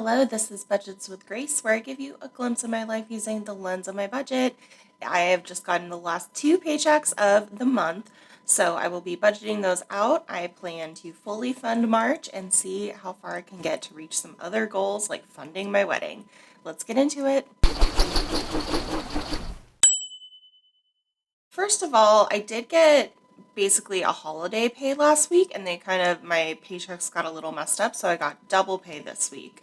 Hello, this is Budgets with Grace, where I give you a glimpse of my life using the lens of my budget. I have just gotten the last 2 paychecks of the month, so I will be budgeting those out. I plan to fully fund March and see how far I can get to reach some other goals, like funding my wedding. Let's get into it. First of all, I did get basically a holiday pay last week, and my paychecks got a little messed up, so I got double pay this week.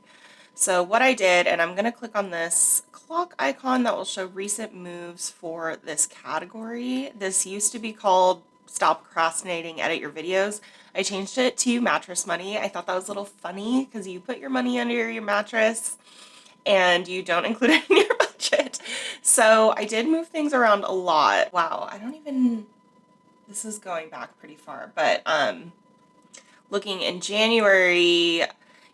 So what I did, and I'm going to click on this clock icon that will show recent moves for this category. This used to be called Stop Procrastinating, Edit Your Videos. I changed it to Mattress Money. I thought that was a little funny because you put your money under your mattress and you don't include it in your budget. So I did move things around a lot. Wow, this is going back pretty far, but looking in January,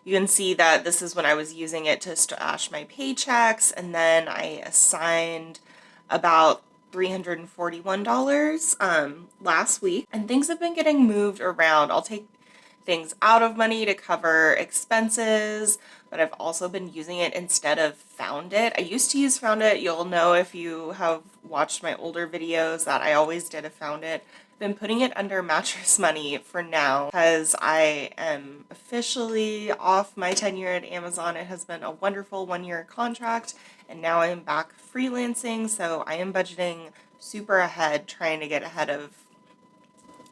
you can see that this is when I was using it to stash my paychecks, and then I assigned about $341 last week, and things have been getting moved around. I'll take things out of money to cover expenses, but I've also been using it instead of Found It. I used to use Found It. You'll know if you have watched my older videos that I always did a Found It. I've been putting it under Mattress Money for now because I am officially off my tenure at Amazon. It has been a wonderful 1-year contract, and now I am back freelancing, so I am budgeting super ahead, trying to get ahead of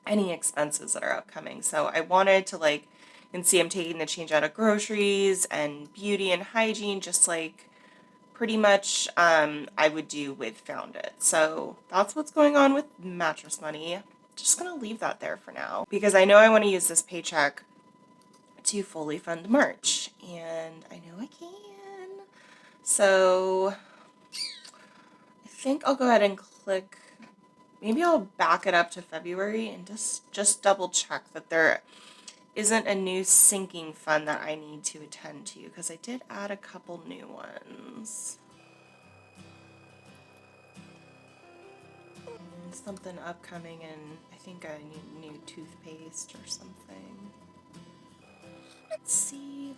any expenses that are upcoming. So I wanted to, like, you can see I'm taking the change out of groceries and beauty and hygiene, just like pretty much I would do with Found It. So that's what's going on with Mattress Money. Just gonna leave that there for now because I know I want to use this paycheck to fully fund March, and I know I can. So I think I'll go ahead and click. Maybe I'll back it up to February and just double check that there isn't a new sinking fund that I need to attend to, because I did add a couple new ones. Something upcoming, and I think I need new toothpaste or something. Let's see.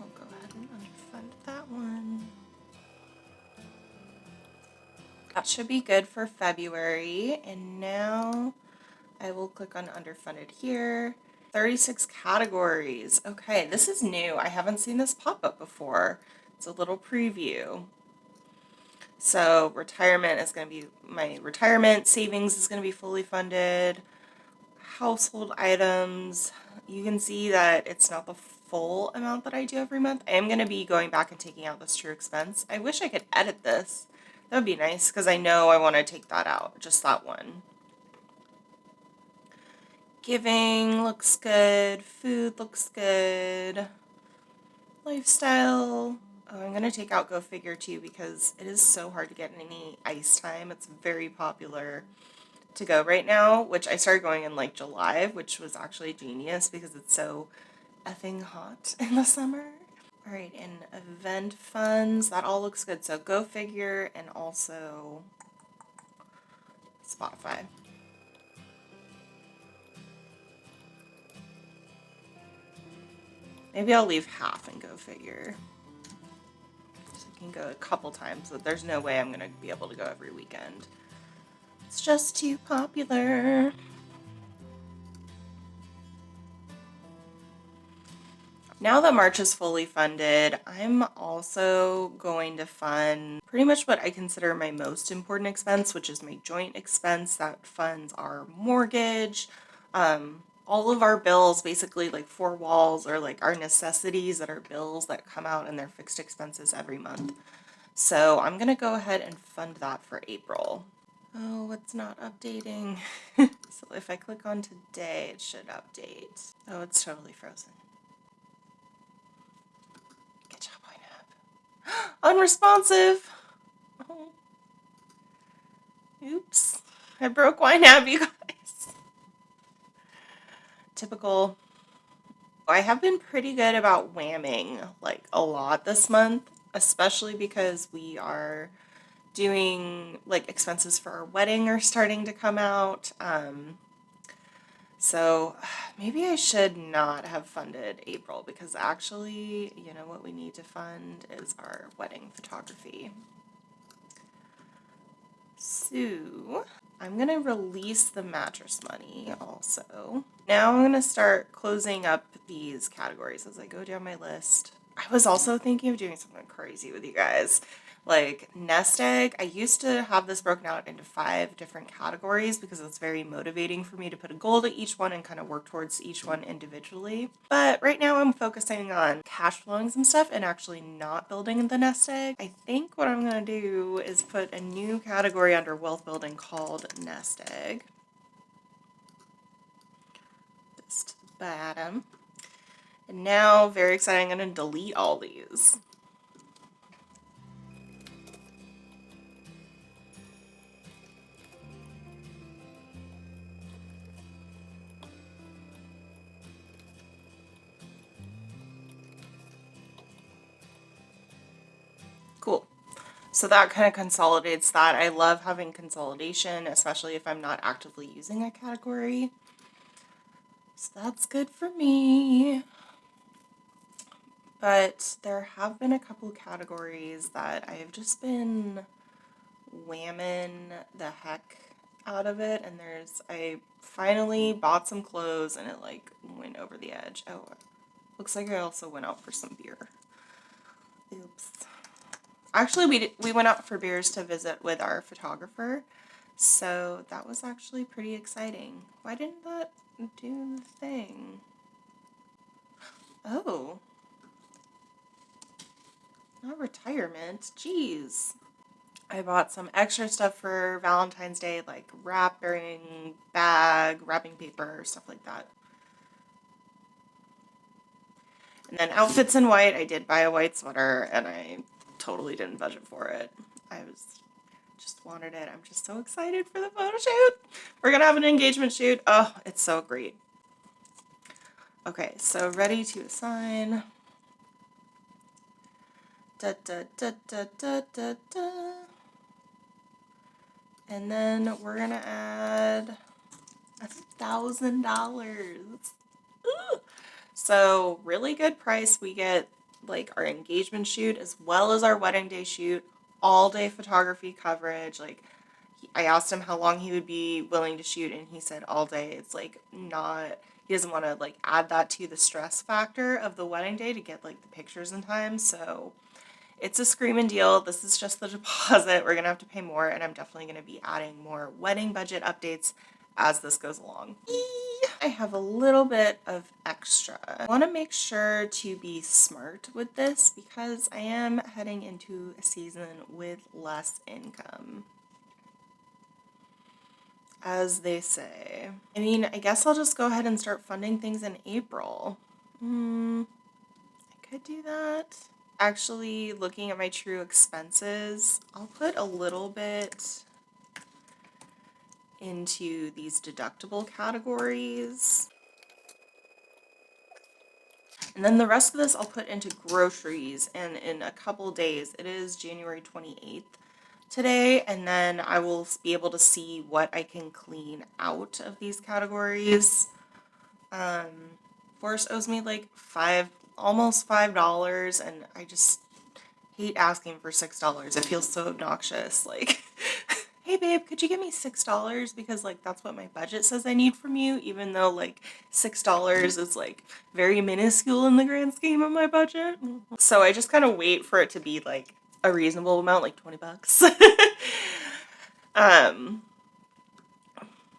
I'll go ahead and unfund that one. That should be good for February, and now I will click on underfunded here. 36 categories. Okay, this is new. I haven't seen this pop up before. It's a little preview. So retirement is going to be, my retirement savings is going to be fully funded. Household items, you can see that it's not the full amount that I do every month. I am going to be going back and taking out this true expense. I wish I could edit this. That would be nice because I know I want to take that out, just that one. Giving looks good. Food looks good. Lifestyle. Oh, I'm going to take out Go Figure too because it is so hard to get any ice time. It's very popular to go right now, which I started going in like July, which was actually genius because it's so effing hot in the summer. All right, and event funds, that all looks good. So Go Figure and also Spotify. Maybe I'll leave half and Go Figure. So I can go a couple times, but there's no way I'm going to be able to go every weekend. It's just too popular. Now that March is fully funded, I'm also going to fund pretty much what I consider my most important expense, which is my joint expense. That funds our mortgage, all of our bills, basically like 4 walls, or like our necessities that are bills that come out and they're fixed expenses every month. So I'm going to go ahead and fund that for April. Oh, it's not updating. So if I click on today, it should update. Oh, it's totally frozen. Good job, YNAB. Unresponsive. Oh. Oops. I broke YNAB, you guys. Typical. I have been pretty good about whamming like a lot this month, especially because we are doing like expenses for our wedding are starting to come out. So maybe I should not have funded April, because actually, you know what we need to fund is our wedding photography. So I'm gonna release the mattress money also. Now I'm gonna start closing up these categories as I go down my list. I was also thinking of doing something crazy with you guys. Like nest egg, I used to have this broken out into 5 different categories because it's very motivating for me to put a goal to each one and kind of work towards each one individually. But right now I'm focusing on cash flowing some stuff and actually not building the nest egg. I think what I'm gonna do is put a new category under wealth building called nest egg. Just to the bottom. And now, very exciting, I'm gonna delete all these. Cool. So that kind of consolidates that. I love having consolidation, especially if I'm not actively using a category. So that's good for me. But there have been a couple categories that I have just been whamming the heck out of it. And I finally bought some clothes and it like went over the edge. Oh, looks like I also went out for some beer. Oops. Actually, we went out for beers to visit with our photographer, so that was actually pretty exciting. Why didn't that do the thing? Oh, not retirement. Jeez. I bought some extra stuff for Valentine's Day, like wrapping bag, wrapping paper, stuff like that. And then outfits in white. I did buy a white sweater, and I totally didn't budget for it. I just wanted it. I'm just so excited for the photo shoot. We're gonna have an engagement shoot. Oh, it's so great. Okay, so ready to assign. Da, da, da, da, da, da, da. And then we're gonna add $1,000. So really good price. We get like our engagement shoot as well as our wedding day shoot, all day photography coverage. Like I asked him how long he would be willing to shoot and he said all day. It's like not, he doesn't want to like add that to the stress factor of the wedding day to get like the pictures in time. So it's a screaming deal. This is just the deposit. We're gonna have to pay more, and I'm definitely gonna be adding more wedding budget updates as this goes along. I have a little bit of extra. I want to make sure to be smart with this because I am heading into a season with less income, as they say. I mean, I guess I'll just go ahead and start funding things in April. I could do that. Actually, looking at my true expenses, I'll put a little bit into these deductible categories. And then the rest of this I'll put into groceries, and in a couple days, it is January 28th today, and then I will be able to see what I can clean out of these categories. Forrest owes me like almost $5, and I just hate asking for $6. It feels so obnoxious. Like, hey babe, could you give me $6? Because like that's what my budget says I need from you, even though like $6 is like very minuscule in the grand scheme of my budget. So I just kind of wait for it to be like a reasonable amount, like $20.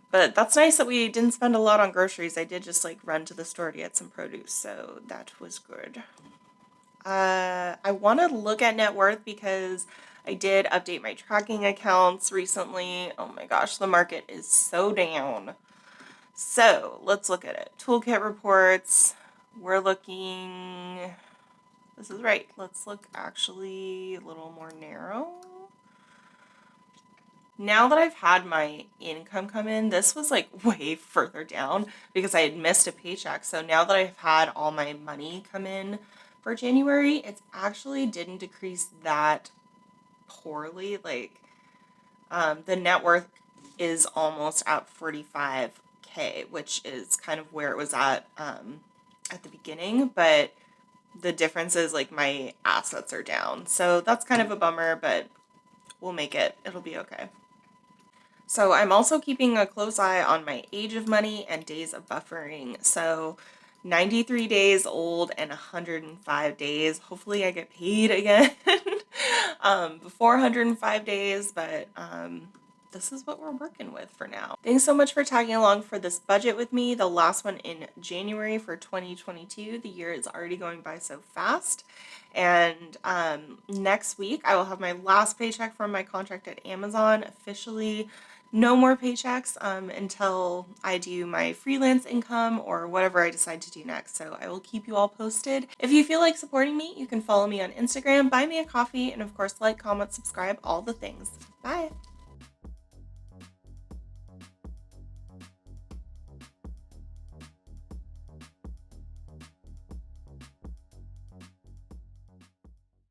But that's nice that we didn't spend a lot on groceries. I did just like run to the store to get some produce, so that was good. I want to look at net worth because I did update my tracking accounts recently. Oh my gosh, the market is so down. So let's look at it. Toolkit reports. We're looking. This is right. Let's look actually a little more narrow. Now that I've had my income come in, this was like way further down because I had missed a paycheck. So now that I've had all my money come in for January, it actually didn't decrease that poorly. Like the net worth is almost at 45K 100K, which is kind of where it was at the beginning, but the difference is like my assets are down. So that's kind of a bummer, but we'll make it. It'll be okay. So I'm also keeping a close eye on my age of money and days of buffering. So 93 days old and 105 days. Hopefully I get paid again before 105 days, but this is what we're working with for now. Thanks so much for tagging along for this budget with me. The last one in January for 2022. The year is already going by so fast. And next week, I will have my last paycheck from my contract at Amazon. Officially, no more paychecks until I do my freelance income or whatever I decide to do next. So I will keep you all posted. If you feel like supporting me, you can follow me on Instagram, buy me a coffee, and of course, like, comment, subscribe, all the things. Bye.